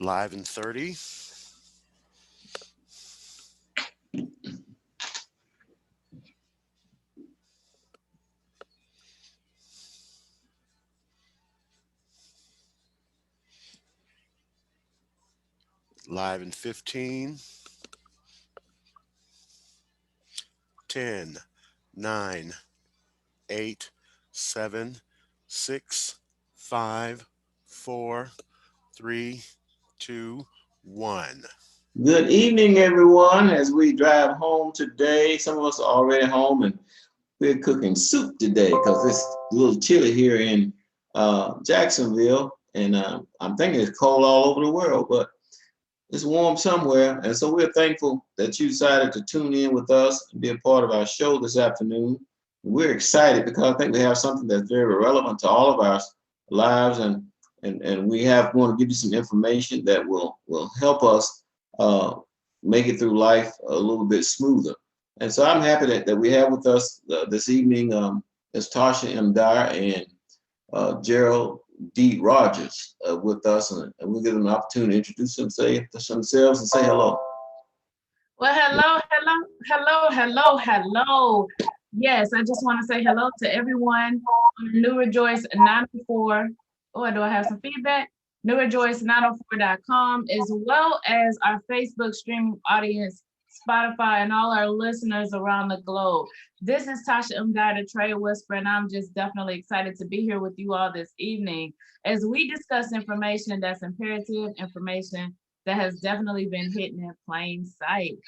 Live in 30. Live in 15. 10, 9, 8, 7, 6, 5, 4, 3, 2, 1. Good evening, everyone. As we drive home today, some of us are already home, and we're cooking soup today because it's a little chilly here in Jacksonville, and I'm thinking it's cold all over the world, but it's warm somewhere. And so we're thankful that you decided to tune in with us and be a part of our show this afternoon. We're excited because I think we have something that's very relevant to all of our lives, and we want to give you some information that will help us make it through life a little bit smoother. And so I'm happy that we have with us this evening is Tasha M. Dyer and Gerald D. Rogers with us, and we'll give them an opportunity to introduce themselves and say hello. Well, hello. Yes, I just want to say hello to everyone on New Rejoice 904. Oh, do I have some feedback? NewRejoice904.com, as well as our Facebook streaming audience, Spotify, and all our listeners around the globe. This is Tasha M. Dyer, the Trade Whisperer, and I'm just definitely excited to be here with you all this evening as we discuss information that's imperative, information that has definitely been hidden in plain sight.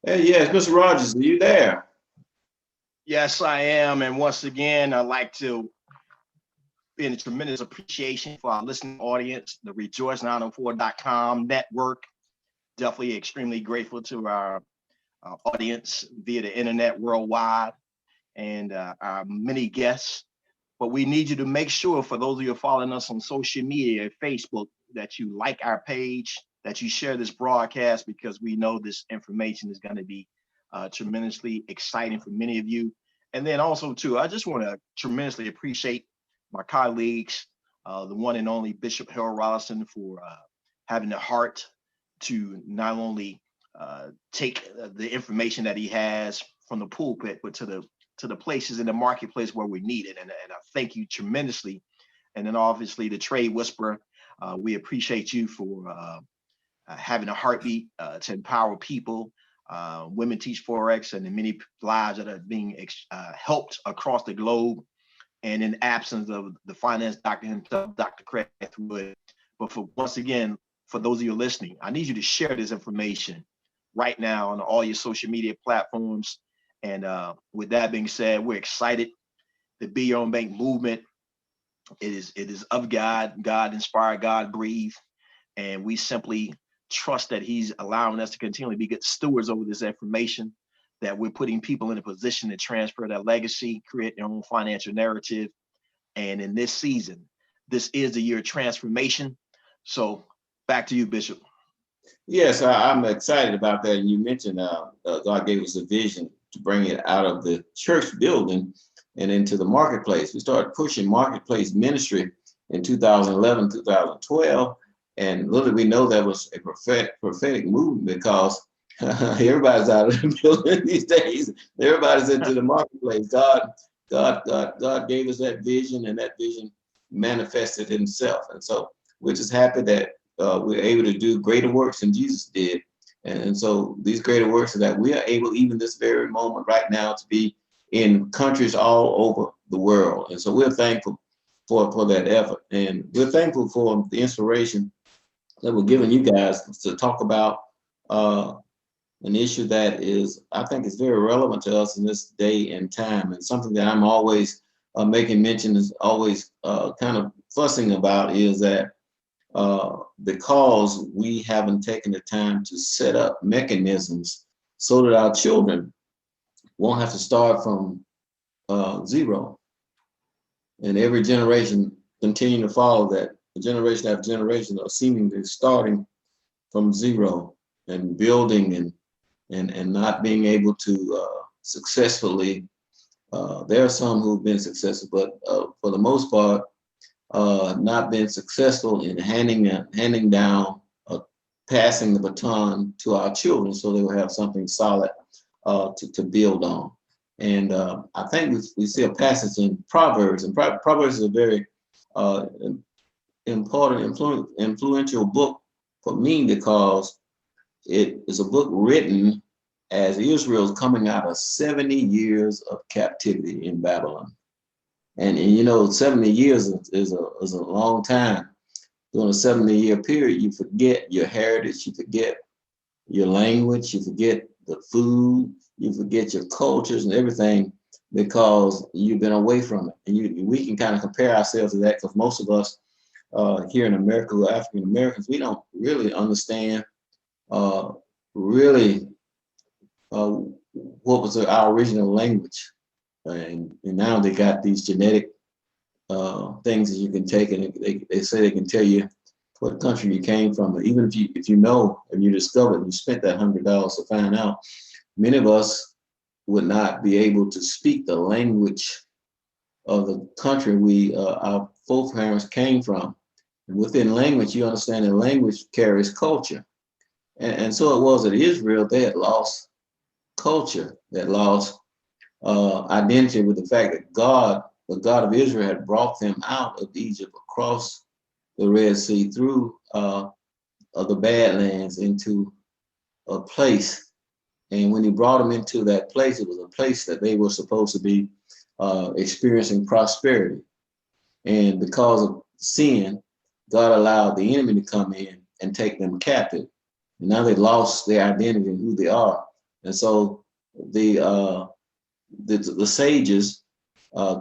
Hey, yes, Mr. Rogers, are you there? Yes, I am. And once again, I'd like to be in a tremendous appreciation for our listening audience, the Rejoice904.com network. Definitely extremely grateful to our audience via the internet worldwide and our many guests. But we need you to make sure, for those of you following us on social media, Facebook, that you like our page, that you share this broadcast, because we know this information is going to be tremendously exciting for many of you. And then also, too, I just want to tremendously appreciate my colleagues, the one and only Bishop Harold Rollison, for having the heart to not only take the information that he has from the pulpit, but to the places in the marketplace where we need it. And I thank you tremendously. And then obviously the Trade Whisperer, we appreciate you for having a heartbeat to empower people. Women Teach Forex, and the many lives that are being helped across the globe. And in absence of the finance doctor himself, Dr. Craig Wood. But once again, for those of you listening, I need you to share this information right now on all your social media platforms. And with that being said, we're excited. The Be Your Own Bank movement, it is of God. God inspired, God breathed, and we simply trust that He's allowing us to continually be good stewards over this information, that we're putting people in a position to transfer their legacy, create their own financial narrative. And in this season, this is the year of transformation. So back to you, Bishop. Yes, I'm excited about that. And you mentioned God gave us a vision to bring it out of the church building and into the marketplace. We started pushing marketplace ministry in 2011, 2012. And little did we know that was a prophetic movement, because everybody's out of the building these days. Everybody's into the marketplace. God gave us that vision, and that vision manifested Himself. And so we're just happy that we're able to do greater works than Jesus did. And so these greater works are that we are able, even this very moment right now, to be in countries all over the world. And so we're thankful for that effort. And we're thankful for the inspiration that we're giving you guys to talk about an issue that I think is very relevant to us in this day and time, and something that I'm always making mention, is always kind of fussing about, is that because we haven't taken the time to set up mechanisms so that our children won't have to start from zero, and every generation continue to follow that. The generation after generation are seemingly starting from zero and building and not being able to successfully. There are some who've been successful, but for the most part, not been successful in handing down, passing the baton to our children, so they will have something solid to build on. And I think we see a passage in Proverbs, and Proverbs is a very important, influential book for me, because it is a book written as Israel is coming out of 70 years of captivity in Babylon. And you know, 70 years is a long time. During a 70-year period, you forget your heritage, you forget your language, you forget the food, you forget your cultures and everything, because you've been away from it. And we can kind of compare ourselves to that, because most of us here in America, who are African Americans, we don't really understand really what was our original language. And now they got these genetic things that you can take, and they say they can tell you what country you came from. But even if you know and you discover and you spent that $100 to find out, many of us would not be able to speak the language of the country our foreparents came from. And within language, you understand that language carries culture. And so it was that Israel, they had lost culture, they had lost identity with the fact that God, the God of Israel, had brought them out of Egypt, across the Red Sea, through the Badlands, into a place. And when he brought them into that place, it was a place that they were supposed to be experiencing prosperity. And because of sin, God allowed the enemy to come in and take them captive. And now they lost their identity and who they are. And so the sages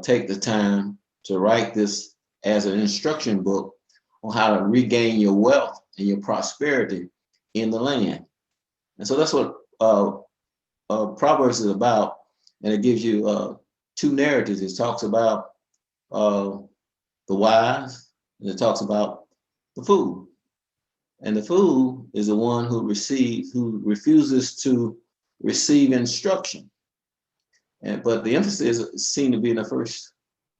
take the time to write this as an instruction book on how to regain your wealth and your prosperity in the land. And so that's what Proverbs is about. And it gives you two narratives. It talks about the wise, and it talks about the fool. And the fool is the one who refuses to receive instruction. But the emphasis seemed to be in the first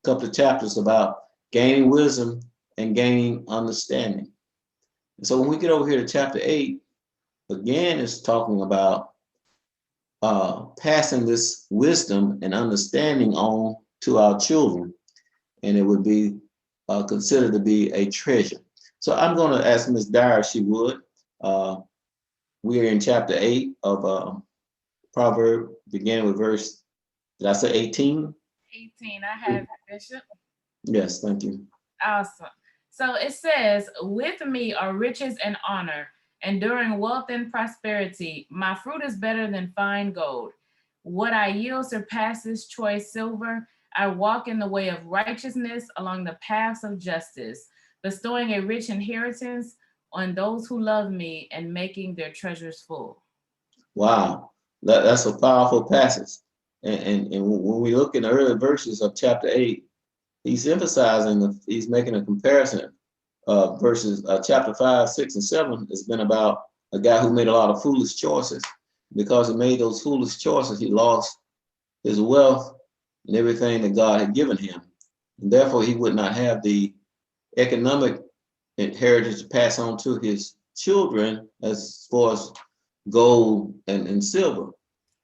couple of chapters about gaining wisdom and gaining understanding. And so when we get over here to chapter 8, again, it's talking about passing this wisdom and understanding on to our children, and it would be considered to be a treasure. So I'm going to ask Ms. Dyer if she would. We are in chapter 8 of Proverbs, beginning with verse, did I say 18? 18, I have it, Bishop. Yes, thank you. Awesome. So it says, with me are riches and honor, enduring wealth and prosperity. My fruit is better than fine gold. What I yield surpasses choice silver. I walk in the way of righteousness along the paths of justice, bestowing a rich inheritance on those who love me and making their treasures full. Wow, that's a powerful passage. And when we look in the early verses of chapter 8, he's emphasizing, he's making a comparison. Verses chapter 5, 6, and 7 has been about a guy who made a lot of foolish choices. Because he made those foolish choices, he lost his wealth and everything that God had given him. And therefore, he would not have the economic heritage to pass on to his children as far as gold and silver,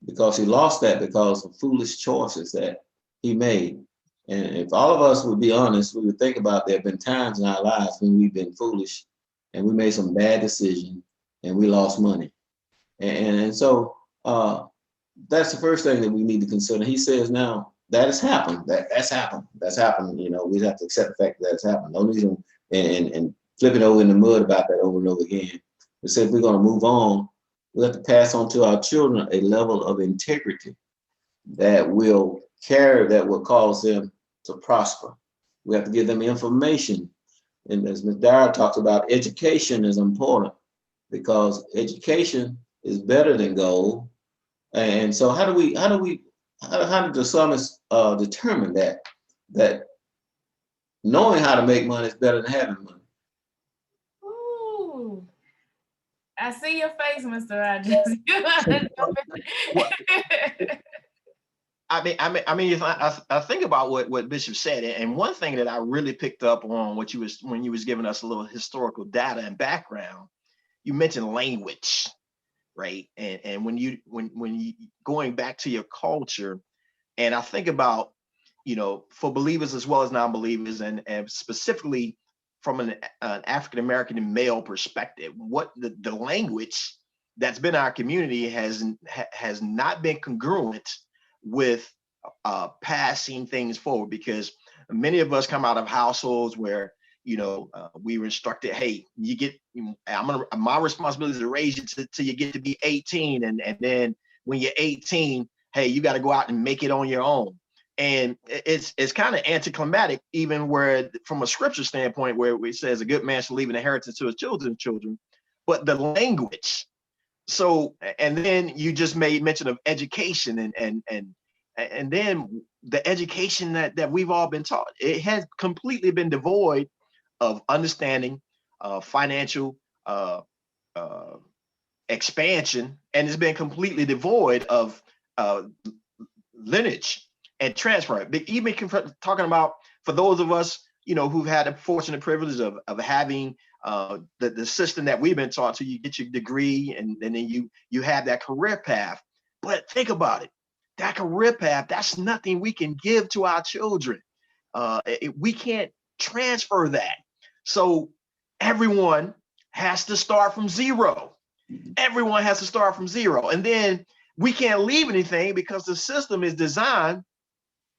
because he lost that because of foolish choices that he made. And if all of us would be honest, we would think about there have been times in our lives when we've been foolish and we made some bad decisions and we lost money. And so that's the first thing that we need to consider. He says now that has happened. That's happened. That's happened. You know, we have to accept the fact that it's happened. No need and flipping over in the mud about that over and over again. It said if we're going to move on, we have to pass on to our children a level of integrity that will cause them to prosper. We have to give them information. And as Ms. Dyer talks about, education is important because education is better than gold. And so how did the psalmist determine that knowing how to make money is better than having money? Ooh, I see your face, Mr. Rogers. What, If I think about what Bishop said, and one thing that I really picked up on when you was giving us a little historical data and background, you mentioned language, right? And when you going back to your culture, and I think about, for believers as well as non-believers, and specifically from an African American male perspective, what the language that's been our community has not been congruent with passing things forward, because many of us come out of households where we were instructed, hey, my responsibility is to raise you till you get to be 18, and then when you're 18, hey, you got to go out and make it on your own. And it's kind of anticlimactic, even where from a scripture standpoint, where it says a good man should leave an inheritance to his children's children, but the language. So, and then you just made mention of education, and then the education that we've all been taught, it has completely been devoid of understanding, financial expansion, and it's been completely devoid of lineage and transfer. But even talking about, for those of us, who've had the fortunate privilege of having the system that we've been taught, so you get your degree and then you have that career path. But think about it, that career path, that's nothing we can give to our children. We can't transfer that. So everyone has to start from zero. Everyone has to start from zero. And then we can't leave anything, because the system is designed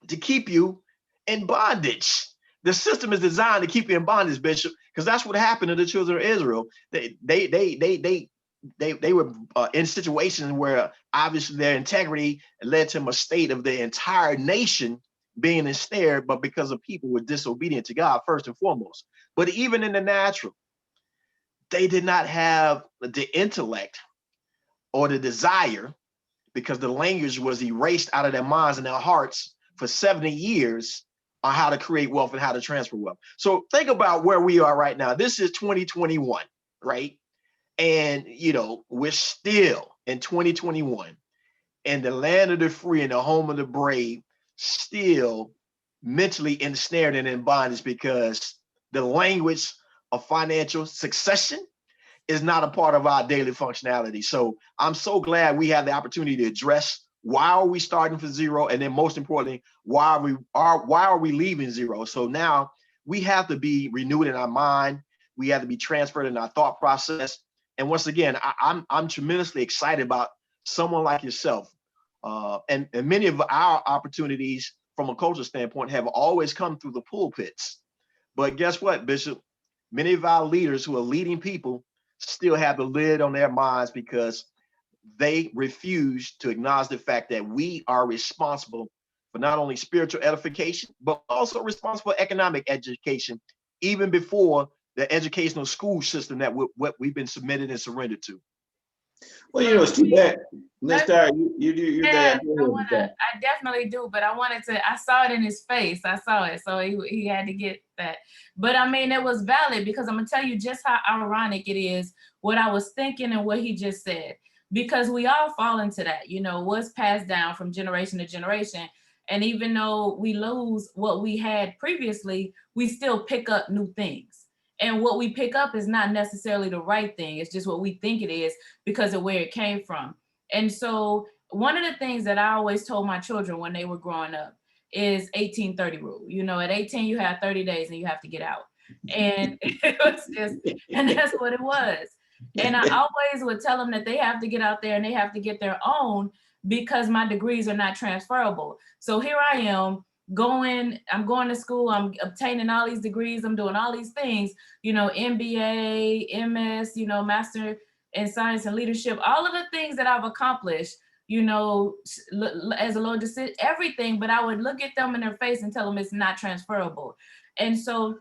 to keep you in bondage. The system is designed to keep you in bondage, Bishop, because that's what happened to the children of Israel. They were in situations where obviously their integrity led to a state of the entire nation being ensnared, but because of people were disobedient to God first and foremost. But even in the natural, they did not have the intellect or the desire, because the language was erased out of their minds and their hearts for 70 years on how to create wealth and how to transfer wealth. So think about where we are right now. This is 2021, right? And we're still in 2021, in the land of the free and the home of the brave, still mentally ensnared and in bondage, because the language of financial succession is not a part of our daily functionality. So I'm so glad we have the opportunity to address, why are we starting from zero, and then most importantly, why are we leaving zero? So now we have to be renewed in our mind. We have to be transferred in our thought process. And once again, I'm tremendously excited about someone like yourself. And many of our opportunities from a cultural standpoint have always come through the pulpits. But guess what, Bishop? Many of our leaders who are leading people still have the lid on their minds, because they refuse to acknowledge the fact that we are responsible for not only spiritual edification, but also responsible for economic education, even before the educational school system that what we've been submitted and surrendered to. Well, it's too bad. Mr. You're Yeah, there. I definitely do, but I saw it in his face. I saw it, so he had to get that. But I mean, it was valid, because I'm gonna tell you just how ironic it is what I was thinking and what he just said, because we all fall into that, what's passed down from generation to generation. And even though we lose what we had previously, we still pick up new things. And what we pick up is not necessarily the right thing. It's just what we think it is because of where it came from. And so one of the things that I always told my children when they were growing up is 18-30 rule. At 18, you have 30 days and you have to get out. And it was just, and that's what it was. And I always would tell them that they have to get out there and they have to get their own, because my degrees are not transferable. So here I am, I'm going to school, I'm obtaining all these degrees, I'm doing all these things, MBA, MS, Master in Science and Leadership, all of the things that I've accomplished, as a Lord, just everything, but I would look at them in their face and tell them it's not transferable. And so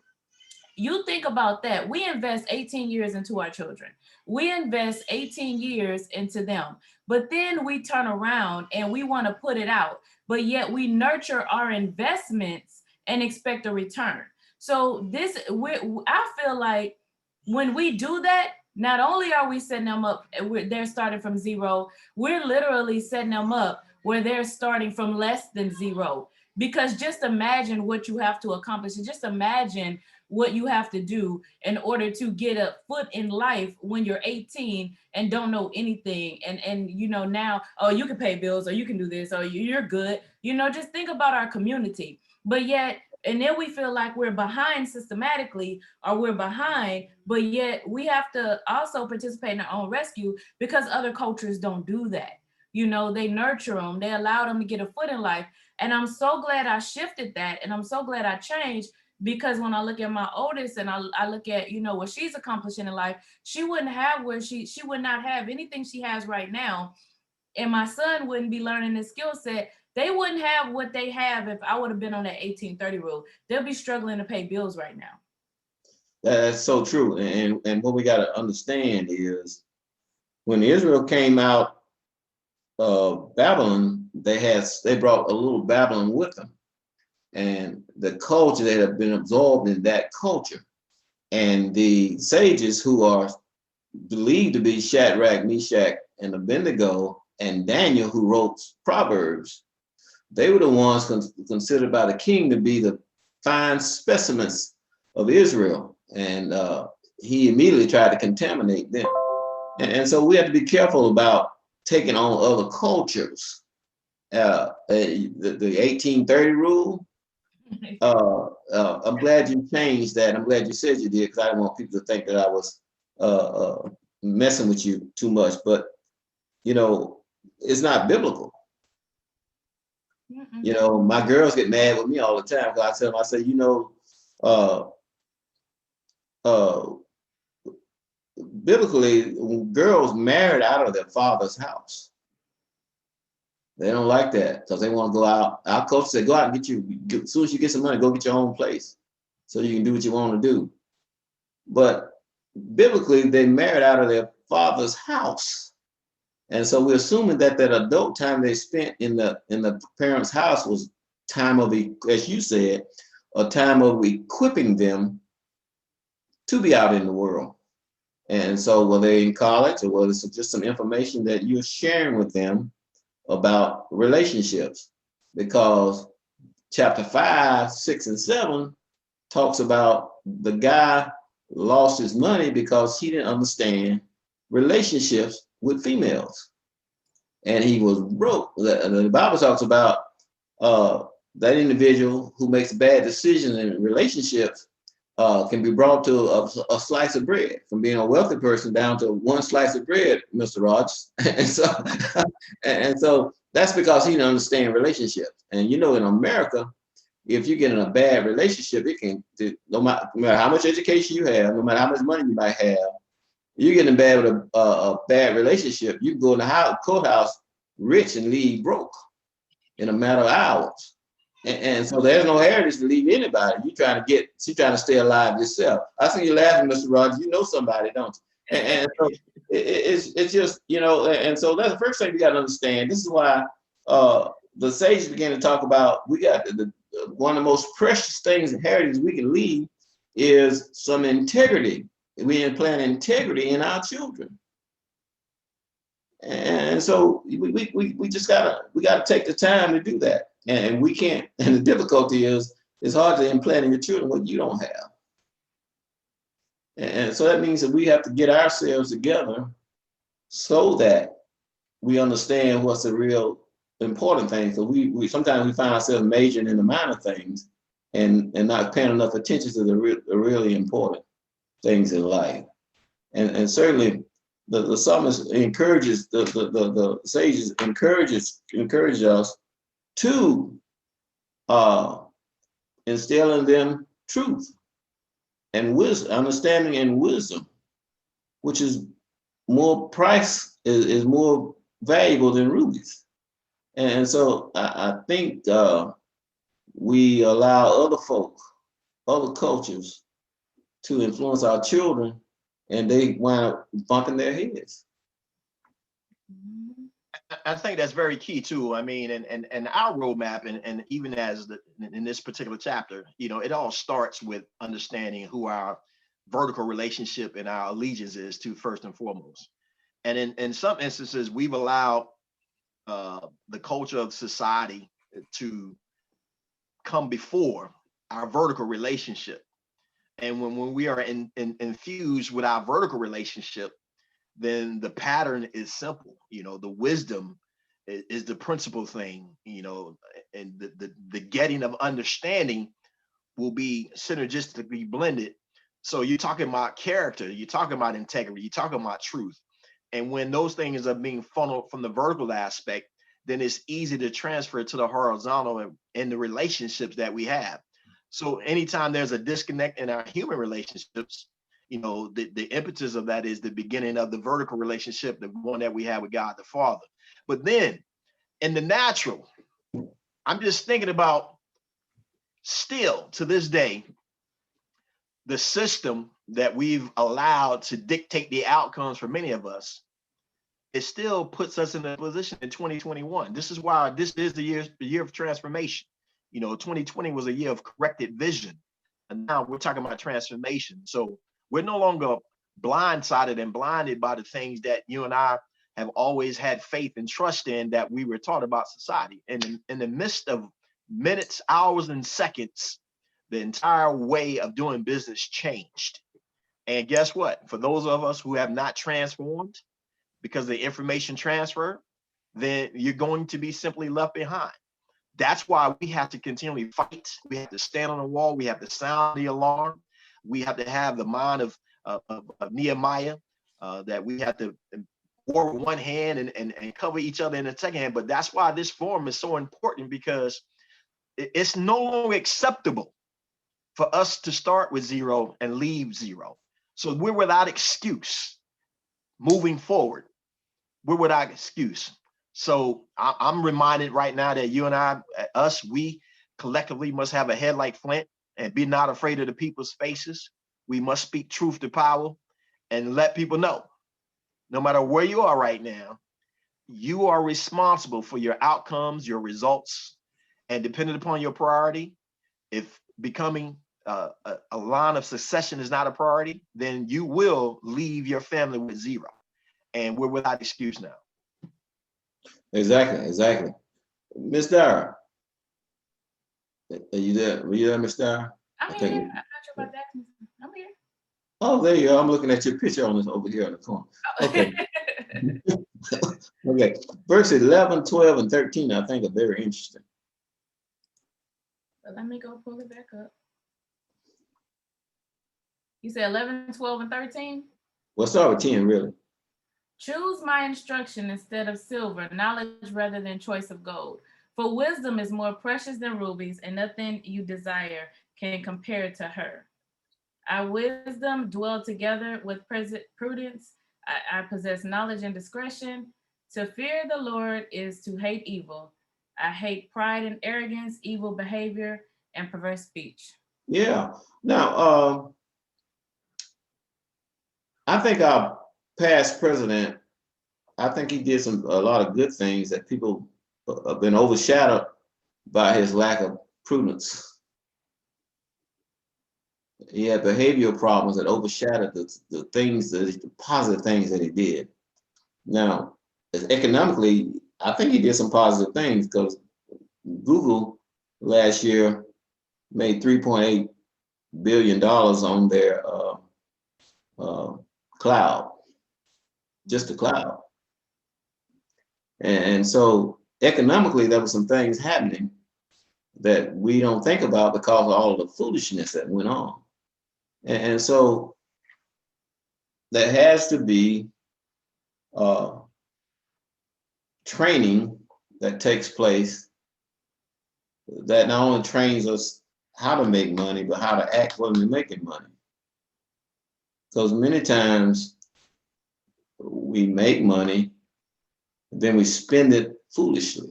you think about that. We invest 18 years into our children. We invest 18 years into them, but then we turn around and we want to put it out, but yet we nurture our investments and expect a return. So I feel like when we do that, not only are we setting them up, they're starting from zero, we're literally setting them up where they're starting from less than zero. Because just imagine what you have to accomplish, and just imagine what you have to do in order to get a foot in life when you're 18 and don't know anything. And you know, now, oh, you can pay bills, or you can do this, or you're good. You know, just think about our community. But yet, and then we feel like we're behind systematically, or we're behind, but yet we have to also participate in our own rescue because other cultures don't do that. You know, they nurture them, they allow them to get a foot in life. And I'm so glad I shifted that, and I'm so glad I changed, because when I look at my oldest and I look at, you know, what she's accomplishing in life, she wouldn't have where she would not have anything she has right now. And my son wouldn't be learning this skill set. They wouldn't have what they have if I would have been on that 1830 rule. They'll be struggling to pay bills right now. That's so true. And what we got to understand is when Israel came out of Babylon, they brought a little Babylon with them, and the culture that have been absorbed in that culture. And the sages who are believed to be Shadrach, Meshach, and Abednego, and Daniel, who wrote Proverbs, they were the ones considered by the king to be the fine specimens of Israel. And he immediately tried to contaminate them. And so we have to be careful about taking on other cultures. The 1830 rule, I'm glad you changed that. I'm glad you said you did, because I didn't want people to think that I was messing with you too much. But, you know, it's not biblical. You know, my girls get mad with me all the time because I tell them, I say, you know, biblically, when girls married out of their father's house, they don't like that because they want to go out. Our culture said, go out and as soon as you get some money, go get your own place so you can do what you want to do. But biblically, they married out of their father's house. And so we're assuming that adult time they spent in the parents' house was time of, as you said, a time of equipping them to be out in the world. And so whether they're in college or whether it's just some information that you're sharing with them about relationships, because chapter 5, 6, and 7 talks about the guy lost his money because he didn't understand relationships with females, and he was broke. The Bible talks about that individual who makes bad decisions in relationships can be brought to a slice of bread, from being a wealthy person down to one slice of bread, Mr. Rogers. and so that's because he didn't understand relationships. And you know, in America, if you get in a bad relationship, it can, no matter how much education you have, no matter how much money you might have, you get in bad with a bad relationship, you can go in the courthouse rich and leave broke in a matter of hours. And so there's no heritage to leave anybody. You're trying to stay alive yourself. I see you laughing, Mr. Rogers. You know somebody, don't you? And so it's just, you know, and so that's the first thing we got to understand. This is why the sages began to talk about, we got one of the most precious things in heritage we can leave is some integrity. We implant integrity in our children. And so we just gotta take the time to do that. And we can't, and the difficulty is it's hard to implant in your children what you don't have. And so that means that we have to get ourselves together so that we understand what's the real important thing. So we sometimes we find ourselves majoring in the minor things and not paying enough attention to the really important things in life. And certainly the psalmist encourages, the sages encourage us to instill in them truth and wisdom, understanding and wisdom, which is more is more valuable than rubies. And so I think we allow other folk, other cultures to influence our children, and they wind up bumping their heads. I think that's very key too. I mean, and our roadmap, and even as in this particular chapter, you know, it all starts with understanding who our vertical relationship and our allegiance is to first and foremost. And in some instances, we've allowed the culture of society to come before our vertical relationship. And when we are infused with our vertical relationship, then the pattern is simple. You know, the wisdom is the principal thing, you know, and the getting of understanding will be synergistically blended. So you're talking about character, you're talking about integrity, you're talking about truth. And when those things are being funneled from the vertical aspect, then it's easy to transfer to the horizontal and the relationships that we have. So anytime there's a disconnect in our human relationships, you know, the impetus of that is the beginning of the vertical relationship, the one that we have with God the Father. But then in the natural, I'm just thinking about still to this day, the system that we've allowed to dictate the outcomes for many of us, it still puts us in a position in 2021. This is why this is the year of transformation. You know, 2020 was a year of corrected vision, and now we're talking about transformation. So we're no longer blindsided and blinded by the things that you and I have always had faith and trust in, that we were taught about society. And in the midst of minutes, hours, and seconds, the entire way of doing business changed. And guess what? For those of us who have not transformed because of the information transfer, then you're going to be simply left behind. That's why we have to continually fight. We have to stand on the wall. We have to sound the alarm. We have to have the mind of Nehemiah, that we have to war with one hand and cover each other in the second hand. But that's why this forum is so important, because it's no longer acceptable for us to start with zero and leave zero. So we're without excuse moving forward. We're without excuse. So I'm reminded right now that you and I, we collectively must have a head like flint and be not afraid of the people's faces. We must speak truth to power and let people know, no matter where you are right now, you are responsible for your outcomes, your results, and depending upon your priority, if becoming a line of succession is not a priority, then you will leave your family with zero. And we're without excuse now. Exactly. Miss Dara, are you there? Were you there, Miss Dara? I'm here. I'm not sure about that. I'm here. Oh, there you are. I'm looking at your picture on this over here in the corner. Okay. Okay. Verse 11, 12, and 13, I think, are very interesting. Let me go pull it back up. You said 11, 12, and 13? Well, start with 10, really. Choose my instruction instead of silver, knowledge rather than choice of gold. For wisdom is more precious than rubies, and nothing you desire can compare to her. Our wisdom dwell together with prudence. I possess knowledge and discretion. To fear the Lord is to hate evil. I hate pride and arrogance, evil behavior, and perverse speech. Yeah. Now, I think our past president, I think he did a lot of good things that people have been overshadowed by his lack of prudence. He had behavioral problems that overshadowed the things, the positive things that he did. Now, economically, I think he did some positive things, because Google last year made $3.8 billion on their cloud, just the cloud. And so economically, there were some things happening that we don't think about because of all the foolishness that went on. And so there has to be training that takes place that not only trains us how to make money, but how to act when we're making money. Because many times we make money, then we spend it foolishly.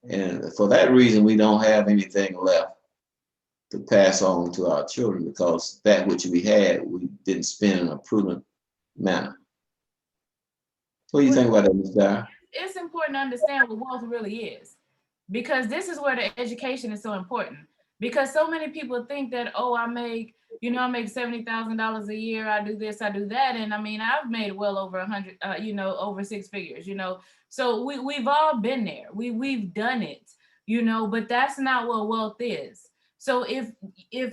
And for that reason, we don't have anything left to pass on to our children, because that which we had, we didn't spend in a prudent manner. What do you think about that, Ms. Dyer? It's important to understand what wealth really is, because this is where the education is so important. Because so many people think that, oh, I make you know, I make $70,000 a year. I do this, I do that. And I mean, I've made well over 100, you know, over six figures, you know. So we've all been there. We've done it, you know, but that's not what wealth is. So if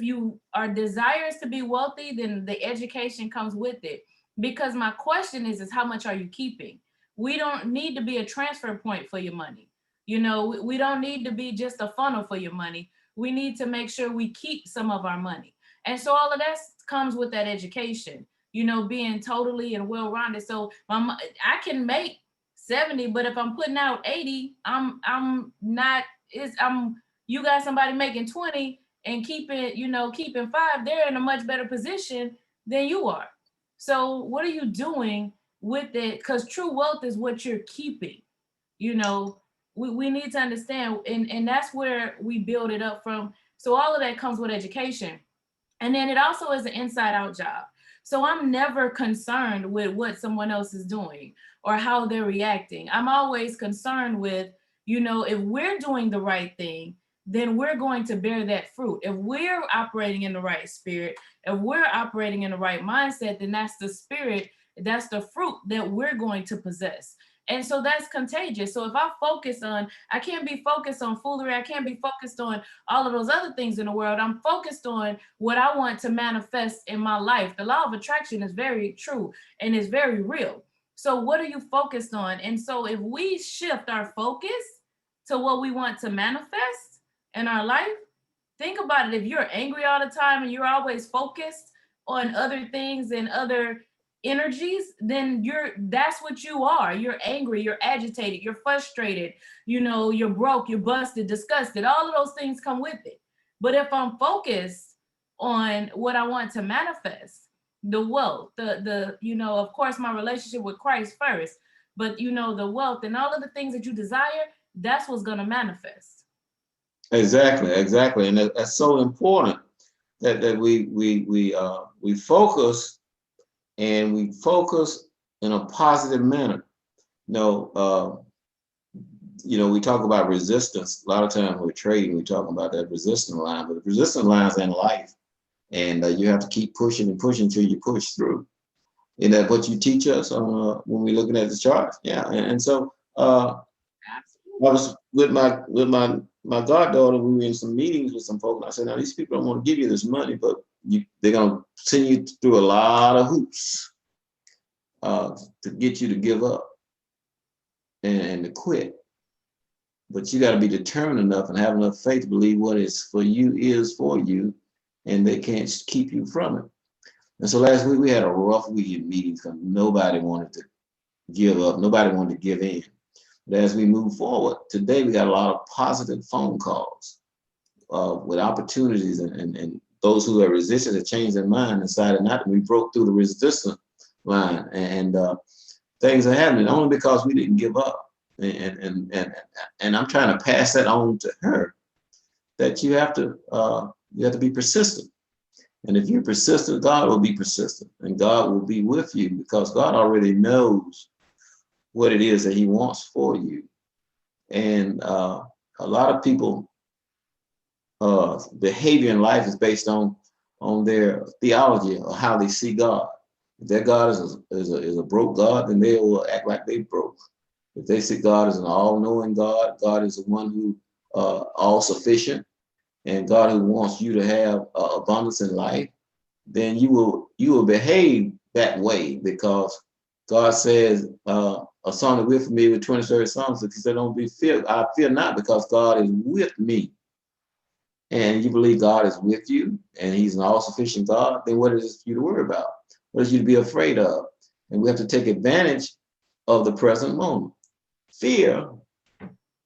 you are desirous to be wealthy, then the education comes with it. Because my question is how much are you keeping? We don't need to be a transfer point for your money. You know, we don't need to be just a funnel for your money. We need to make sure we keep some of our money. And so all of that comes with that education, you know, being totally and well-rounded. So I can make 70, but if I'm putting out 80, I'm not, I'm, you got somebody making 20 and keeping, you know, keeping five, they're in a much better position than you are. So what are you doing with it? Because true wealth is what you're keeping, you know. We need to understand, and that's where we build it up from. So all of that comes with education. And then it also is an inside out job. So I'm never concerned with what someone else is doing or how they're reacting. I'm always concerned with, you know, if we're doing the right thing, then we're going to bear that fruit. If we're operating in the right spirit, if we're operating in the right mindset, then that's the spirit, that's the fruit that we're going to possess. And so that's contagious. So if I focus on, I can't be focused on foolery, I can't be focused on all of those other things in the world. I'm focused on what I want to manifest in my life. The law of attraction is very true and is very real. So what are you focused on? And so if we shift our focus to what we want to manifest in our life, think about it. If you're angry all the time and you're always focused on other things and other energies, then that's what you are. You're angry, you're agitated, you're frustrated, you know, you're broke, you're busted, disgusted. All of those things come with it. But if I'm focused on what I want to manifest, the wealth, the you know, of course, my relationship with Christ first, but you know, the wealth and all of the things that you desire, that's what's gonna manifest. Exactly, exactly, and that's so important that we focus, and we focus in a positive manner. You know, we talk about resistance. A lot of times we're trading, we talk about that resistance line, but the resistance lines in life, and you have to keep pushing and pushing until you push through. And that's what you teach us when we're looking at the charts. Yeah, and so I was with my goddaughter. We were in some meetings with some folks. And I said, now these people don't want to give you this money, but they're gonna send you through a lot of hoops to get you to give up and to quit. But you got to be determined enough and have enough faith to believe what is for you, and they can't keep you from it. And so last week we had a rough week in meetings because nobody wanted to give up, nobody wanted to give in. But as we move forward, today we got a lot of positive phone calls with opportunities, and those who are resistant to change their mind decided not to. We broke through the resistance line, and things are happening only because we didn't give up. And I'm trying to pass that on to her, that you have to be persistent. And if you're persistent, God will be persistent, and God will be with you because God already knows what it is that He wants for you. And a lot of people behavior in life is based on their theology or how they see God. If their God is a broke God, then they will act like they broke. If they see God as an all-knowing God, God is the one who all-sufficient, and God who wants you to have abundance in life, then you will behave that way, because God says, a song that we're familiar with, 23rd Psalm, He said, "Don't be fear. I fear not, because God is with me." And you believe God is with you, and He's an all-sufficient God, then what is it for you to worry about? What is you to be afraid of? And we have to take advantage of the present moment. Fear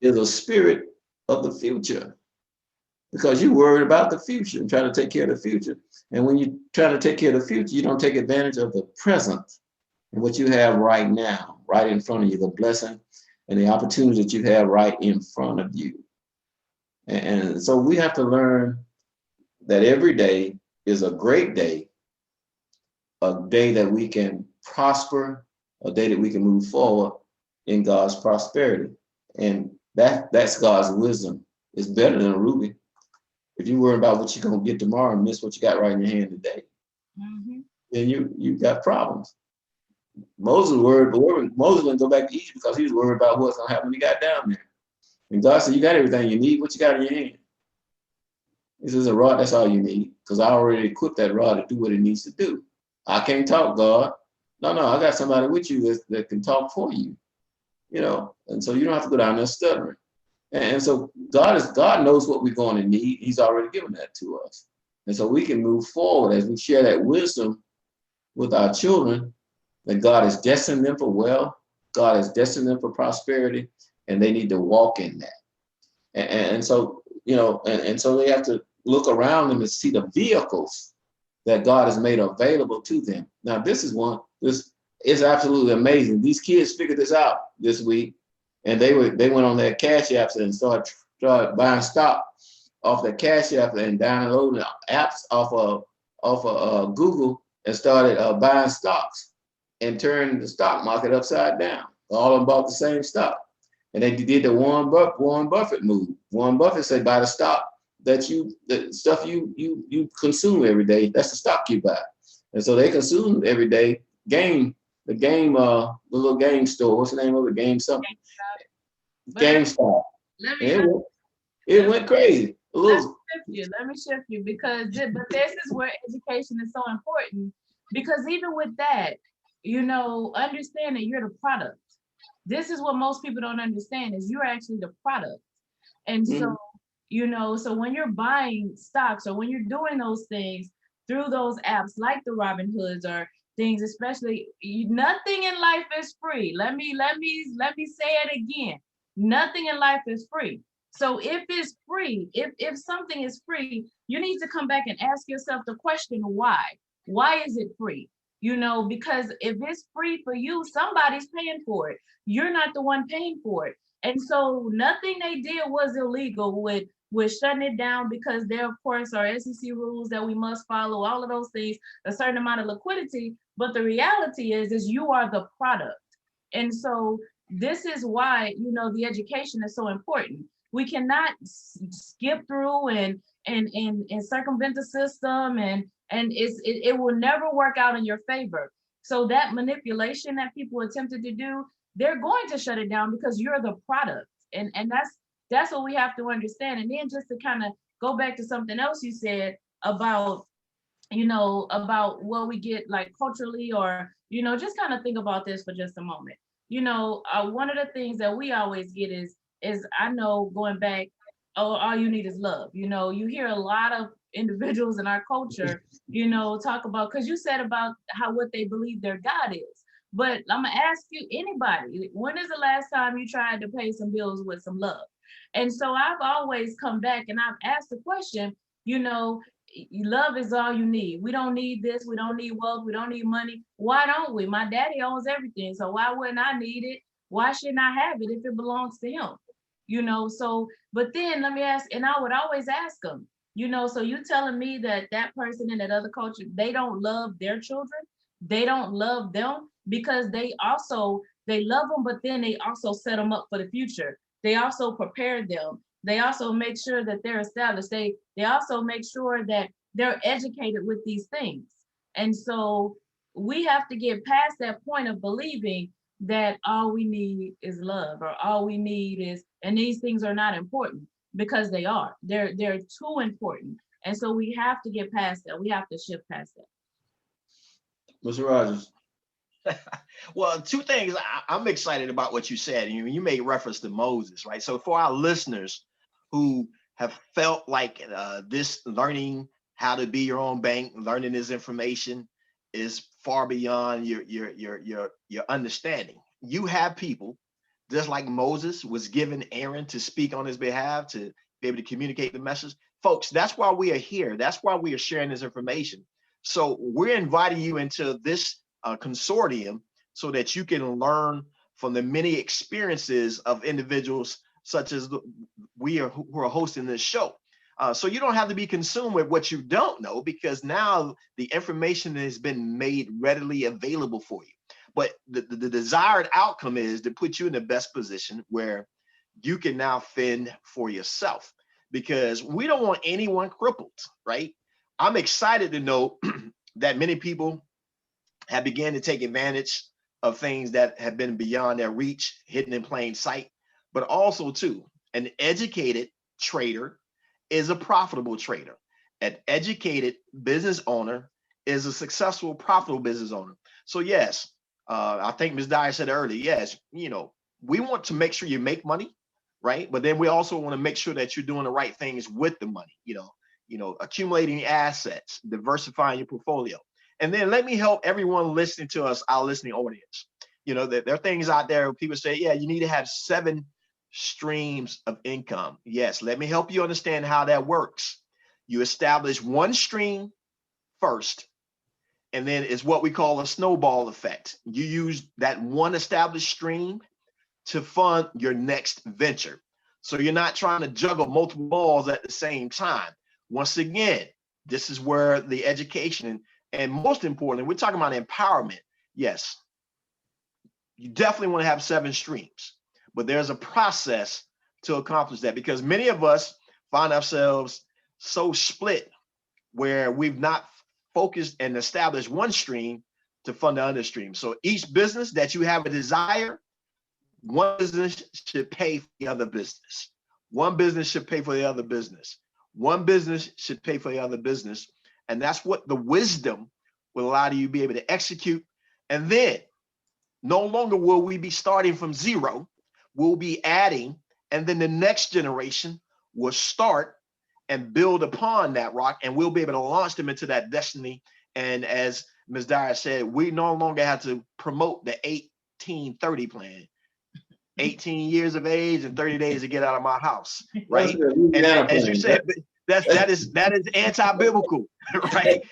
is a spirit of the future, because you're worried about the future and trying to take care of the future. And when you try to take care of the future, you don't take advantage of the present and what you have right now, right in front of you, the blessing and the opportunity that you have right in front of you. And so we have to learn that every day is a great day, a day that we can prosper, a day that we can move forward in God's prosperity. And that's God's wisdom. It's better than a ruby. If you worry about what you're gonna get tomorrow and miss what you got right in your hand today, Mm-hmm. then you got problems. Moses worried, but Moses wouldn't go back to Egypt because he was worried about what's gonna happen when he got down there. And God said, "You got everything you need. What you got in your hand?" He says, "A rod. That's all you need, because I already equipped that rod to do what it needs to do. I can't talk, God. No, I got somebody with you that can talk for you. You know, and so you don't have to go down there stuttering." And so God knows what we're going to need. He's already given that to us. And so we can move forward as we share that wisdom with our children, that God has destined them for wealth, God has destined them for prosperity, and they need to walk in that. And so, you know, and so they have to look around them and see the vehicles that God has made available to them. Now, this is absolutely amazing. These kids figured this out this week, and they went on their cash apps and started buying stock off their cash app and downloading apps off of Google and started buying stocks and turned the stock market upside down. All of them bought the same stock, and they did the Warren Buffett move. Warren Buffett said, "Buy the stock the stuff you consume every day. That's the stock you buy." And so they consume every day. The little game store. What's the name of it? Game something. GameStop. Let And me it went crazy. A little. let me shift you because but this is where education is so important, because even with that, you know, understand that you're the product. This is what most people don't understand, is you're actually the product. And so, you know, so when you're buying stocks or when you're doing those things through those apps like the Robin Hoods or things, especially, nothing in life is free. Let me say it again. Nothing in life is free. So if it's free, if something is free, you need to come back and ask yourself the question, why? Why is it free? You know, because if it's free for you, somebody's paying for it. You're not the one paying for it. And so nothing they did was illegal with shutting it down, because there, of course, are SEC rules that we must follow, all of those things, a certain amount of liquidity. But the reality is you are the product. And so this is why, you know, the education is so important. We cannot skip through and circumvent the system, and it will never work out in your favor. So that manipulation that people attempted to do, they're going to shut it down because you're the product. And that's what we have to understand. And then just to kind of go back to something else you said about, you know, about what we get like culturally, or, you know, just kind of think about this for just a moment. You know, one of the things that we always get is I know, going back, oh, all you need is love. You know, you hear a lot of individuals in our culture, you know, talk about, because you said about how what they believe their God is. But I'm gonna ask you, anybody, when is the last time you tried to pay some bills with some love? And so I've always come back and I've asked the question, you know, love is all you need. We don't need this. We don't need wealth. We don't need money. Why don't we? My daddy owns everything. So why wouldn't I need it? Why shouldn't I have it if it belongs to him? You know, so, but then let me ask, and I would always ask them, you know, so you telling me that that person in that other culture, they don't love their children? They don't love them because they love them, but then they also set them up for the future. They also prepare them. They also make sure that they're established. They also make sure that they're educated with these things. And so we have to get past that point of believing that all we need is love, or all we need is, and these things are not important, because they are. They're too important. And so we have to get past that. We have to shift past that. Mr. Rogers. Well, two things. I'm excited about what you said. You made reference to Moses, right? So for our listeners who have felt like this learning how to be your own bank, learning this information is far beyond your understanding. You have people, just like Moses was given Aaron to speak on his behalf, to be able to communicate the message. Folks, that's why we are here. That's why we are sharing this information. So we're inviting you into this consortium so that you can learn from the many experiences of individuals such as who are hosting this show. So you don't have to be consumed with what you don't know, because now the information has been made readily available for you. But the desired outcome is to put you in the best position where you can now fend for yourself. because we don't want anyone crippled, right? I'm excited to know that many people have begun to take advantage of things that have been beyond their reach, hidden in plain sight, but also too, an educated trader is a profitable trader. An educated business owner is a successful, profitable business owner. So yes, I think Ms. Dyer said earlier, yes, we want to make sure you make money, right? But then we also want to make sure that you're doing the right things with the money, accumulating assets, diversifying your portfolio. And then let me help everyone listening to us, our listening audience. There are things out there where people say, yeah, you need to have 7 streams of income. Yes, let me help you understand how that works. You establish one stream first, and then it's what we call a snowball effect. You use that one established stream to fund your next venture. So you're not trying to juggle multiple balls at the same time. Once again, this is where the education and most importantly, we're talking about empowerment. Yes, you definitely want to have 7 streams, but there's a process to accomplish that, because many of us find ourselves so split where we've not focused and established one stream to fund the other stream. So each business that you have a desire, one business should pay for the other business. One business should pay for the other business. One business should pay for the other business. And that's what the wisdom will allow you to be able to execute. And then no longer will we be starting from zero. We'll be adding, and then the next generation will start and build upon that rock, and we'll be able to launch them into that destiny. And as Ms. Dyer said, we no longer have to promote the 1830 plan. 18 years of age and 30 days to get out of my house, right? And as you said, that is anti-biblical, right?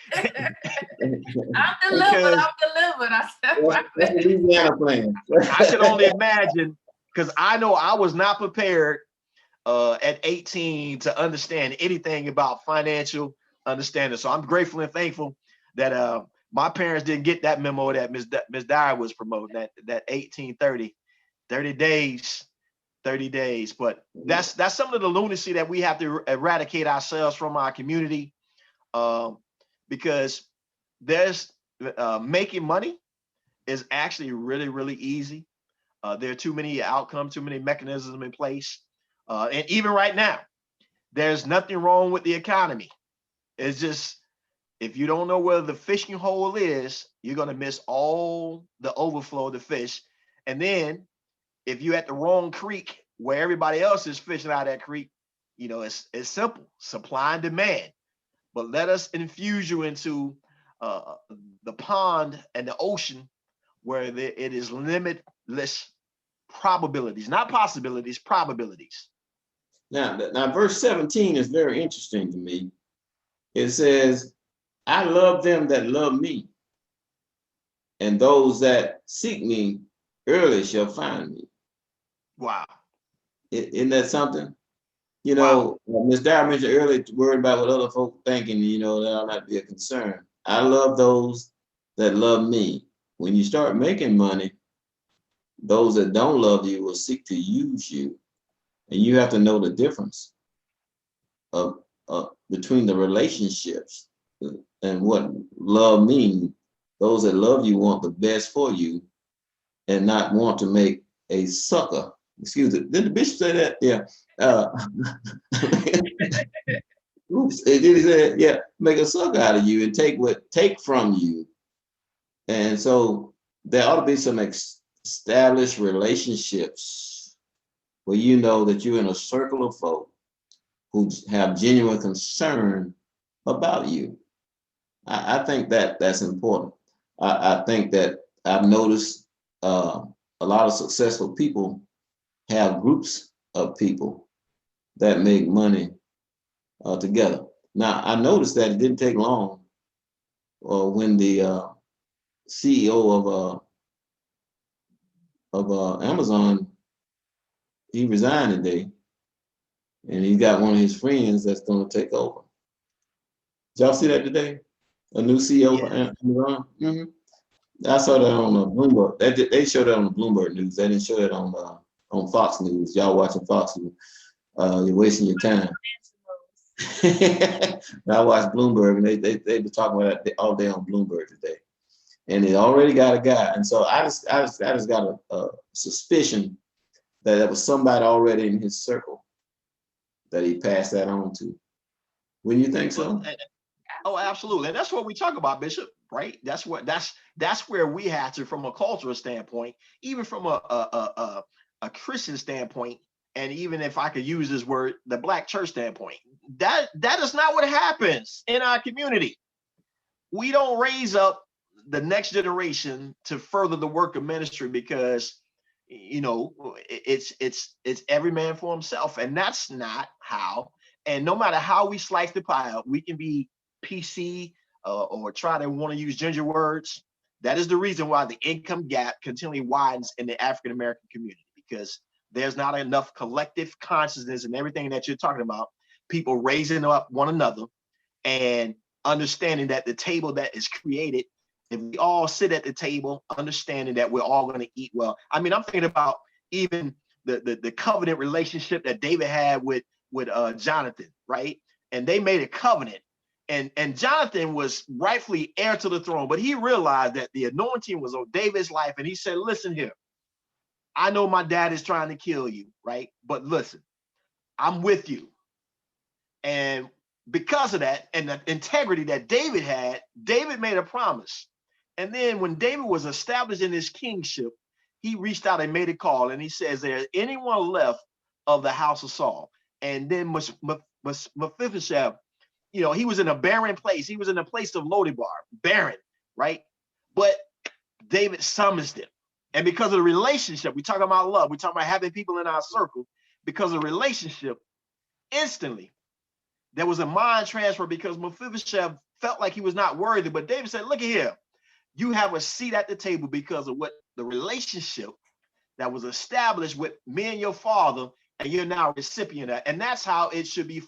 I'm delivered. I said, that's the Louisiana plan. I can only imagine, because I know I was not prepared at 18 to understand anything about financial understanding. So I'm grateful and thankful that my parents didn't get that memo that Ms. Dyer was promoting, that 1830, 30 days. But that's some of the lunacy that we have to eradicate ourselves from our community, because there's making money is actually really, really easy. There are too many outcomes, too many mechanisms in place. And even right now, there's nothing wrong with the economy. It's just, if you don't know where the fishing hole is, you're going to miss all the overflow of the fish. And then if you're at the wrong creek where everybody else is fishing out of that creek, it's simple, supply and demand. But let us infuse you into the pond and the ocean where it is limitless probabilities, not possibilities, probabilities. Now, verse 17 is very interesting to me. It says, I love them that love me, and those that seek me early shall find me. Wow. Isn't that something? Wow. Ms. Dyer mentioned earlier, worried about what other folk thinking, that'll not be a concern. I love those that love me. When you start making money, those that don't love you will seek to use you. And you have to know the difference of between the relationships and what love means. Those that love you want the best for you and not want to make a sucker. Excuse me. Did the bishop say that? Yeah. Oops. Did he say, yeah, make a sucker out of you and take from you. And so there ought to be some established relationships where you know that you're in a circle of folk who have genuine concern about you. I think that's important. I think that I've noticed a lot of successful people have groups of people that make money together. Now, I noticed that it didn't take long when the CEO of Amazon, he resigned today, and he's got one of his friends that's going to take over. Did y'all see that today? A new CEO for Amazon? Mm-hmm. I saw that on Bloomberg. They showed that on the Bloomberg News. They didn't show it on Fox News. Y'all watching Fox News. You're wasting your time. I watched Bloomberg, and they were talking about that all day on Bloomberg today, and they already got a guy. And so I just got a suspicion that there was somebody already in his circle that he passed that on to. Wouldn't you think so? Oh, absolutely. And that's what we talk about, Bishop, right? That's where we have to, from a cultural standpoint, even from a Christian standpoint, and even if I could use this word, the Black church standpoint, that is not what happens in our community. We don't raise up the next generation to further the work of ministry because, you know, it's every man for himself, and that's not how. And no matter how we slice the pie up, we can be PC or try to want to use ginger words. That is the reason why the income gap continually widens in the African American community, because there's not enough collective consciousness and everything that you're talking about. People raising up one another and understanding that the table that is created, if we all sit at the table, understanding that we're all going to eat well. I mean, I'm thinking about even the covenant relationship that David had with Jonathan, right? And they made a covenant. And Jonathan was rightfully heir to the throne, but he realized that the anointing was on David's life. And he said, listen here, I know my dad is trying to kill you, right? But listen, I'm with you. And because of that and the integrity that David had, David made a promise. And then when David was established in his kingship, he reached out and made a call. And he says, there's anyone left of the house of Saul? And then Mephibosheth, you know, he was in a barren place. He was in a place of Lodebar, barren, right? But David summons them. And because of the relationship, we talk about love, we talk about having people in our circle, because of the relationship, instantly, there was a mind transfer because Mephibosheth felt like he was not worthy. But David said, look at here, you have a seat at the table because of what the relationship that was established with me and your father, and you're now a recipient of. And that's how it should be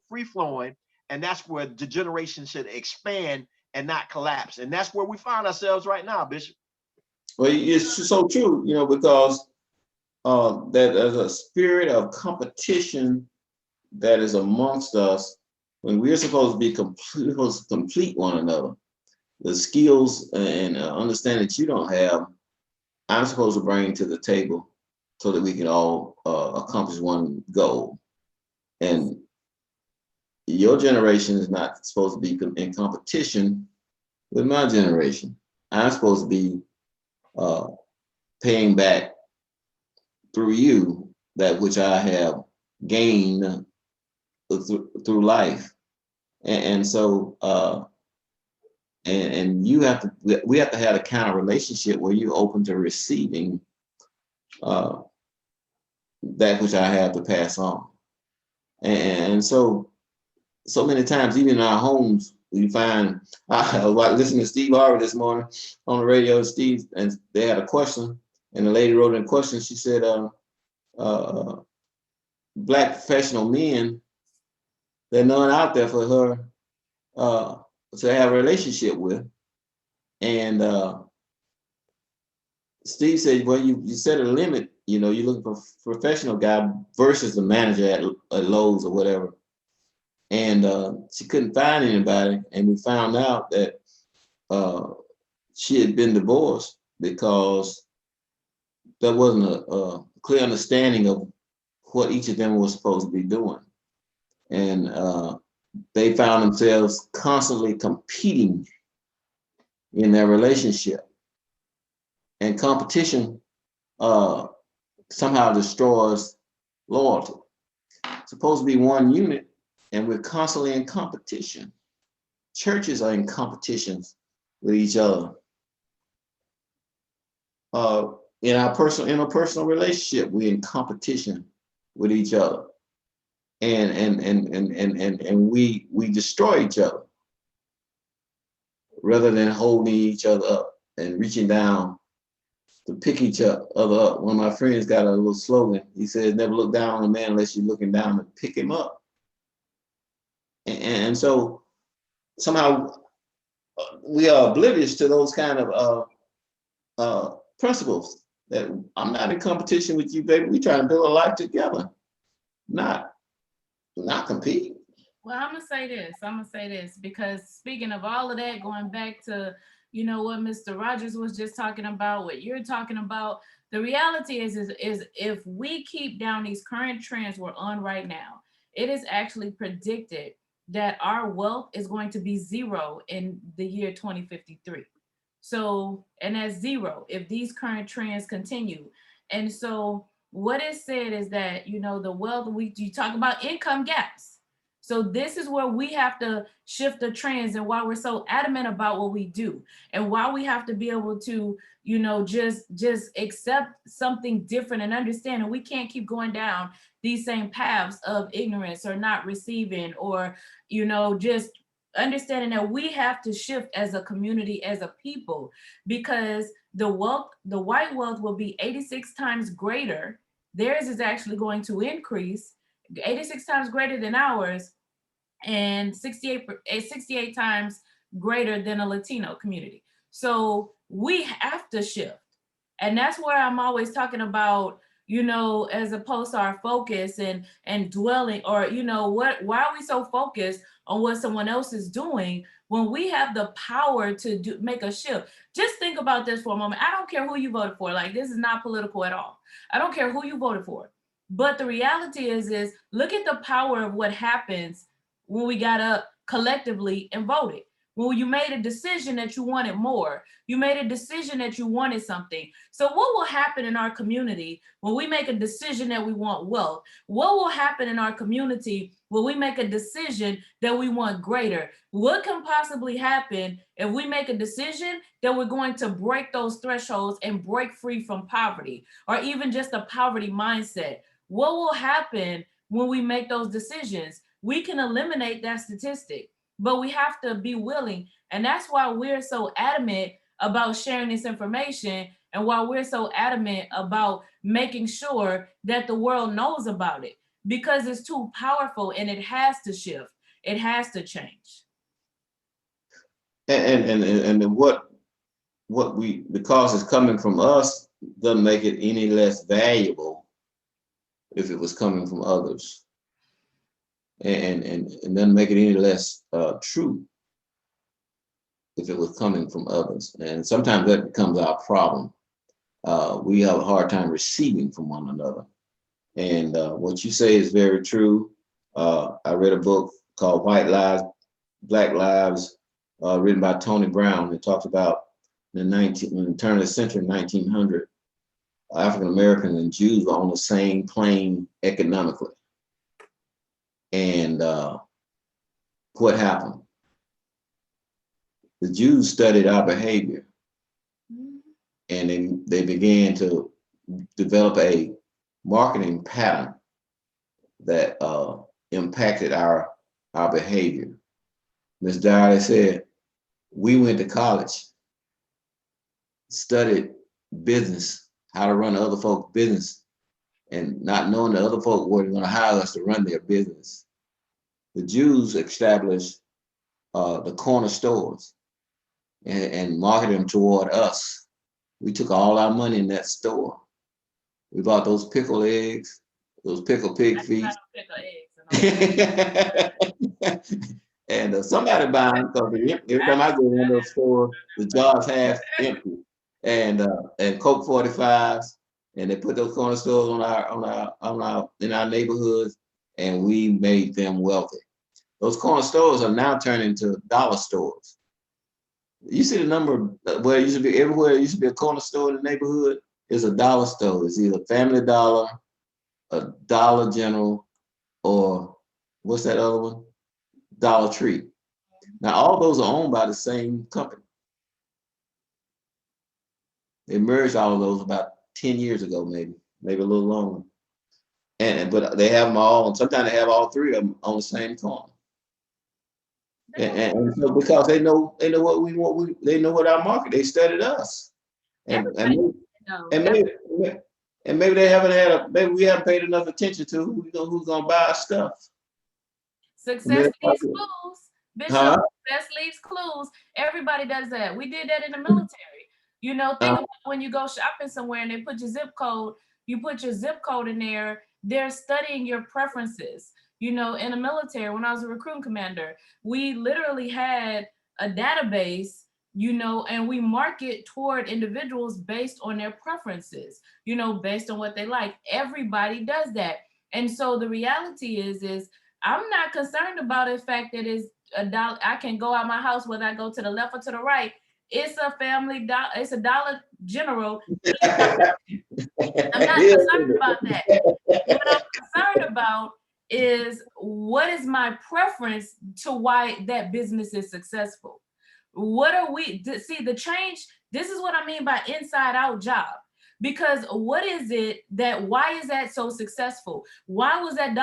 free flowing. And that's where the generation should expand and not collapse. And that's where we find ourselves right now, Bishop. Well, it's so true, you know, because that there's a spirit of competition that is amongst us when we're supposed to be complete one another. The skills and understanding that you don't have, I'm supposed to bring to the table so that we can all accomplish one goal. And your generation is not supposed to be in competition with my generation. I'm supposed to be paying back through you that which I have gained through life. And so and we have to have a kind of relationship where you're open to receiving that which I have to pass on. And so many times, even in our homes, we find, I was listening to Steve Harvey this morning on the radio, Steve, and they had a question, and the lady wrote in a question, she said, Black professional men, there's none out there for her to have a relationship with. And Steve said, well, you set a limit, you know, you're looking for a professional guy versus the manager at Lowe's or whatever. And she couldn't find anybody. And we found out that she had been divorced because there wasn't a clear understanding of what each of them was supposed to be doing. And they found themselves constantly competing in their relationship. And competition somehow destroys loyalty. It's supposed to be one unit, and we're constantly in competition. Churches are in competitions with each other. In our interpersonal relationship, we're in competition with each other. And we destroy each other rather than holding each other up and reaching down to pick each other up. One of my friends got a little slogan. He says, never look down on a man unless you're looking down to pick him up. And so somehow we are oblivious to those kind of principles, that I'm not in competition with you, baby. We trying to build a life together. Not Not compete. Well, I'm gonna say this. I'm gonna say this because speaking of all of that, going back to what Mr. Rogers was just talking about, what you're talking about, the reality is if we keep down these current trends we're on right now, it is actually predicted that our wealth is going to be zero in the year 2053. So, and that's zero if these current trends continue. And so, what is said is that the wealth you talk about income gaps. So this is where we have to shift the trends and why we're so adamant about what we do and why we have to be able to, just accept something different and understand. And we can't keep going down these same paths of ignorance or not receiving or, just understanding that we have to shift as a community, as a people, because the white wealth will be 86 times greater. Theirs is actually going to increase 86 times greater than ours and 68 times greater than a Latino community. So we have to shift. And that's where I'm always talking about, as opposed to our focus and dwelling or, why are we so focused on what someone else is doing when we have the power to make a shift? Just think about this for a moment. I don't care who you voted for. Like, this is not political at all. I don't care who you voted for. But the reality is look at the power of what happens when we got up collectively and voted. When you made a decision that you wanted more, you made a decision that you wanted something. So what will happen in our community when we make a decision that we want wealth? What will happen in our community when we make a decision that we want greater? What can possibly happen if we make a decision that we're going to break those thresholds and break free from poverty or even just a poverty mindset? What will happen when we make those decisions? We can eliminate that statistic, but we have to be willing. And that's why we're so adamant about sharing this information and why we're so adamant about making sure that the world knows about it, because it's too powerful and it has to shift. It has to change. And because it's coming from us doesn't make it any less valuable if it was coming from others. And doesn't make it any less true if it was coming from others. And sometimes that becomes our problem. We have a hard time receiving from one another. And what you say is very true. I read a book called White Lives, Black Lives, written by Tony Brown. It talks about in the turn of the century, 1900, African Americans and Jews were on the same plane economically. And what happened? The Jews studied our behavior, and they began to develop a marketing pattern that impacted our behavior. Ms. Dyer said, we went to college, studied business, how to run other folks' business, and not knowing the other folk weren't going to hire us to run their business. The Jews established the corner stores and marketed them toward us. We took all our money in that store. We bought those pickle eggs, those pickle pig feet. And somebody buying, because every time I go in those stores, the jar's half empty. And Coke 45s, and they put those corner stores in our neighborhoods, and we made them wealthy. Those corner stores are now turning into dollar stores. You see the number where it used to be everywhere. It used to be a corner store in the neighborhood. It's a dollar store. It's either Family Dollar, a Dollar General, or what's that other one? Dollar Tree. Now all those are owned by the same company. They merged all of those about 10 years ago, maybe a little longer. But they have them all, and sometimes they have all three of them on the same corner. And so because they know what we want, they know what our market. They studied us, and maybe they haven't maybe we haven't paid enough attention to who's gonna buy our stuff. Success leaves clues. Bishop, success leaves clues. Everybody does that. We did that in the military. Think about when you go shopping somewhere and they put your zip code, you put your zip code in there, they're studying your preferences. You know, in the military, when I was a recruiting commander, we literally had a database, you know, and we market toward individuals based on their preferences, you know, based on what they like. Everybody does that. And so the reality is I'm not concerned about the fact that it's a dollar. I can go out my house whether I go to the left or to the right. It's a family dollar. It's a Dollar General. I'm not concerned about that. What I'm concerned about is what is my preference to why that business is successful. What are we see the change? This is what I mean by inside out job. Because what is it that why is that so successful? Why was that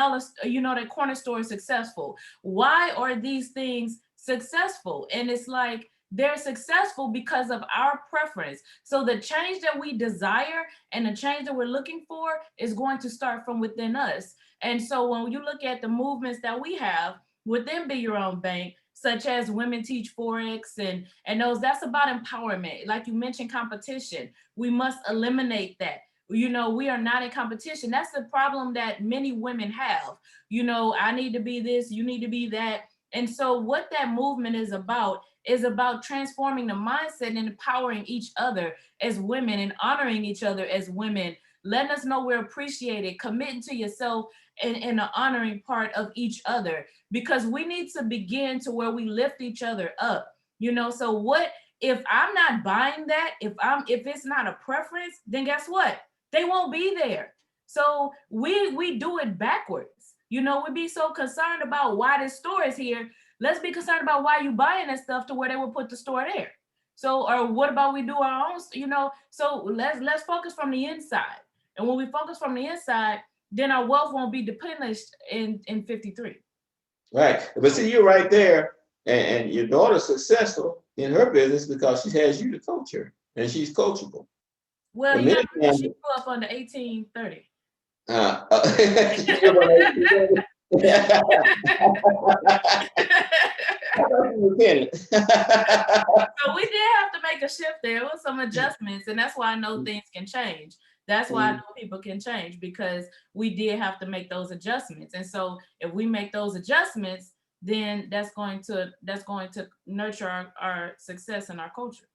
you know, that corner store successful? Why are these things successful? And it's like they're successful because of our preference. So the change that we desire and the change that we're looking for is going to start from within us. And so when you look at the movements that we have within Be Your Own Bank, such as Women Teach Forex and those, that's about empowerment. Like you mentioned, competition. We must eliminate that. You know, we are not in competition. That's the problem that many women have. You know, I need to be this, you need to be that. And so what that movement is about transforming the mindset and empowering each other as women and honoring each other as women, letting us know we're appreciated, committing to yourself and the honoring part of each other, because we need to begin to where we lift each other up. You know, so what if I'm not buying that, if it's not a preference, then guess what? They won't be there. So we do it backwards. You know, we be so concerned about why this store is here. Let's be concerned about why you buying that stuff to where they will put the store there. So, or what about we do our own, you know? So let's focus from the inside. And when we focus from the inside, then our wealth won't be depleted in 53. Right. But see, you're right there, and your daughter's successful in her business because she has you to coach her, and she's coachable. Well, But yeah, many times, she grew up under 1830. she grew up on 18. So we did have to make a shift there with some adjustments, and that's why I know things can change. That's why I know people can change, because we did have to make those adjustments. And so if we make those adjustments, then that's going to nurture our success and our culture.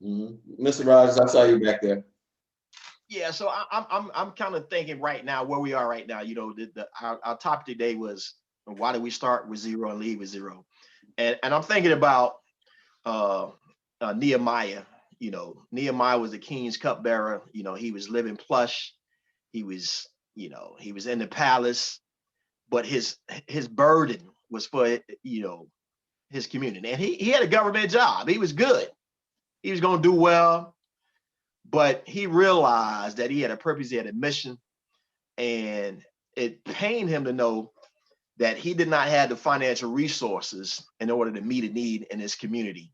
Mr. Rogers, I saw you back there. Yeah, so I'm kind of thinking right now where we are right now. You know, our topic today was why do we start with zero and leave with zero, and I'm thinking about Nehemiah. You know, Nehemiah was the king's cupbearer. You know, he was living plush. He was, you know, he was in the palace, but his burden was for, you know, his community, and he had a government job. He was good. He was going to do well. But he realized that he had a purpose, he had a mission, and it pained him to know that he did not have the financial resources in order to meet a need in his community.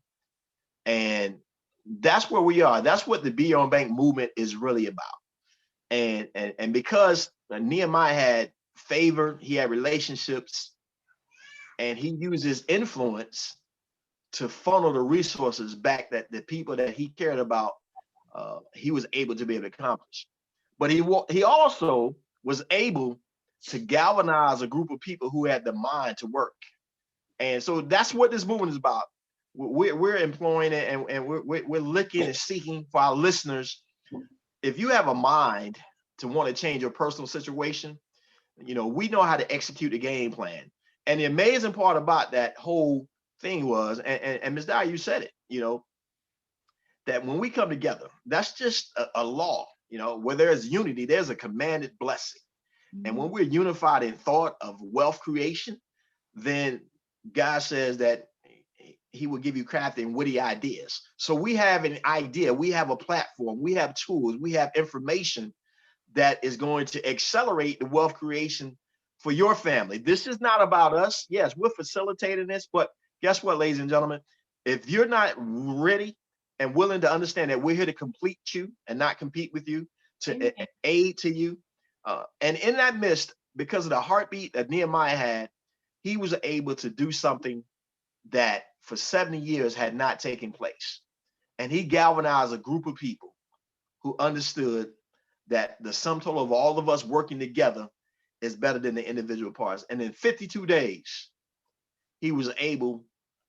And that's where we are. That's what the Be Your Own Bank movement is really about. And because Nehemiah had favor, he had relationships, and he used his influence to funnel the resources back that the people that he cared about, he was able to be able to accomplish. But he also was able to galvanize a group of people who had the mind to work. And so that's what this movement is about. We're employing it, and we're looking and seeking for our listeners. If you have a mind to want to change your personal situation, you know, we know how to execute a game plan. And the amazing part about that whole thing was, and Ms. Dyer, you said it, you know, that when we come together, that's just a law. You know, where there's unity, there's a commanded blessing. And when we're unified in thought of wealth creation, then God says that he will give you crafty and witty ideas. So we have an idea, we have a platform, we have tools, we have information that is going to accelerate the wealth creation for your family. This is not about us. Yes, we're facilitating this, but guess what, ladies and gentlemen? If you're not ready and willing to understand that we're here to complete you and not compete with you, to aid to you, and in that midst, because of the heartbeat that Nehemiah had, he was able to do something that for 70 years had not taken place. And he galvanized a group of people who understood that the sum total of all of us working together is better than the individual parts. And in 52 days, he was able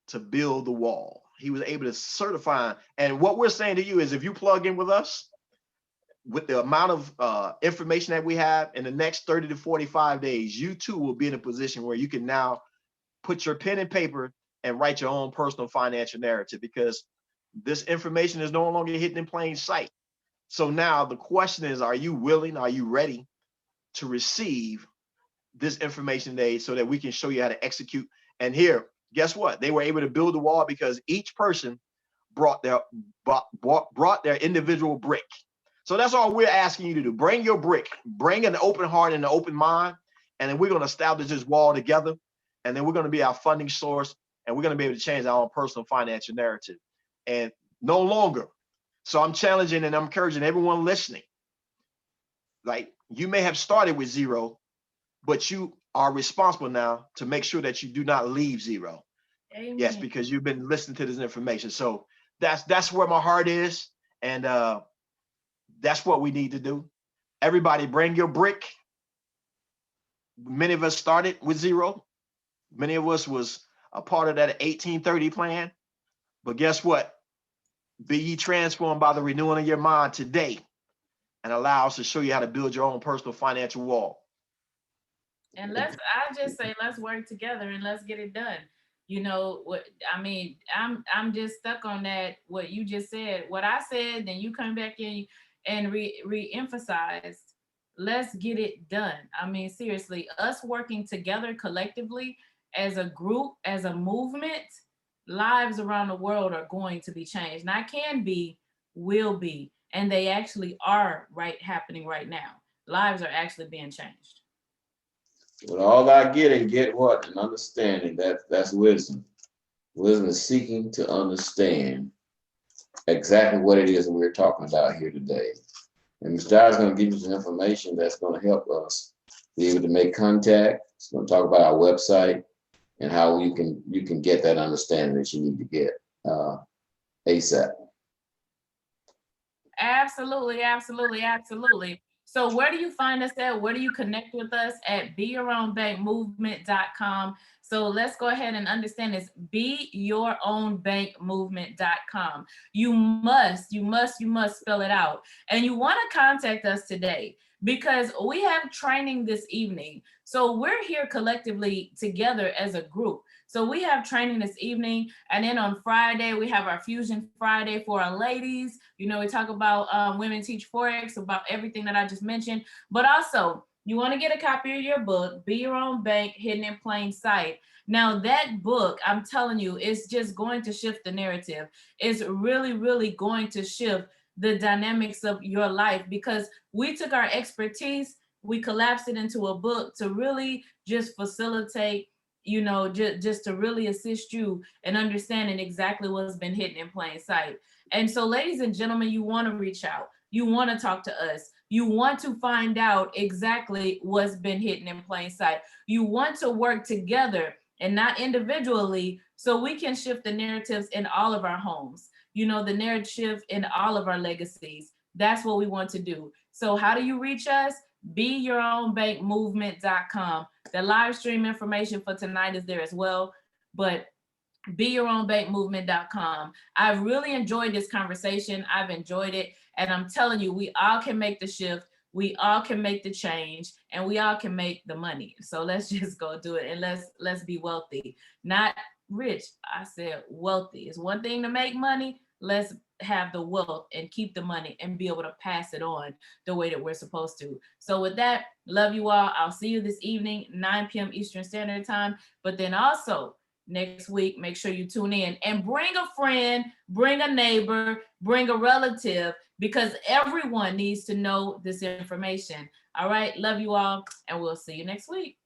to build the wall. He was able to certify. And what we're saying to you is if you plug in with us, with the amount of information that we have in the next 30 to 45 days, you too will be in a position where you can now put your pen and paper and write your own personal financial narrative, because this information is no longer hidden in plain sight. So now the question is, are you willing, are you ready to receive this information today so that we can show you how to execute? And here, guess what? They were able to build the wall because each person brought their individual brick. So that's all we're asking you to do. Bring your brick, bring an open heart and an open mind, and then we're going to establish this wall together. And then we're going to be our funding source, and we're going to be able to change our own personal financial narrative. And no longer. So I'm challenging and I'm encouraging everyone listening. Like, you may have started with zero, but you are responsible now to make sure that you do not leave zero. Amen. Yes, because you've been listening to this information. So that's where my heart is. And that's what we need to do. Everybody bring your brick. Many of us started with zero. Many of us was a part of that 1830 plan. But guess what? Be ye transformed by the renewing of your mind today, and allow us to show you how to build your own personal financial wall. And I just say, let's work together and let's get it done. You know what I mean? I'm just stuck on that. What you just said, what I said, then you come back in and re-emphasized. Let's get it done. I mean, seriously, us working together collectively as a group, as a movement, lives around the world are going to be changed. Not can be, will be, and they actually are happening right now. Lives are actually being changed. With all I get and get what? An understanding. That's wisdom. Wisdom is seeking to understand exactly what it is that we're talking about here today. And Mr. Dyer is going to give you some information that's going to help us be able to make contact. It's going to talk about our website and how you can get that understanding that you need to get ASAP. Absolutely, absolutely, absolutely. So where do you find us at? Where do you connect with us? At BeYourOwnBankMovement.com. So let's go ahead and understand this. BeYourOwnBankMovement.com. You must spell it out. And you want to contact us today because we have training this evening. So we're here collectively together as a group. So we have training this evening, and then on Friday, we have our Fusion Friday for our ladies. You know, we talk about Women Teach Forex, about everything that I just mentioned, but also you want to get a copy of your book, Be Your Own Bank, Hidden in Plain Sight. Now that book, I'm telling you, it's just going to shift the narrative. It's really, really going to shift the dynamics of your life, because we took our expertise, we collapsed it into a book to really just facilitate, you know, just to really assist you in understanding exactly what's been hidden in plain sight. And so, ladies and gentlemen, you want to reach out. You want to talk to us. You want to find out exactly what's been hidden in plain sight. You want to work together and not individually, so we can shift the narratives in all of our homes. You know, the narrative in all of our legacies. That's what we want to do. So how do you reach us? BeYourOwnBankMovement.com. The live stream information for tonight is there as well, but BeYourOwnBankMovement.com. I've really enjoyed this conversation. I've enjoyed it. And I'm telling you, we all can make the shift. We all can make the change, and we all can make the money. So let's just go do it, and let's be wealthy. Not rich. I said wealthy. It's one thing to make money. Let's have the wealth and keep the money and be able to pass it on the way that we're supposed to. So with that, love you all. I'll see you this evening, 9 p.m. Eastern Standard Time. But then also next week, make sure you tune in and bring a friend, bring a neighbor, bring a relative, because everyone needs to know this information. All right. Love you all, and we'll see you next week.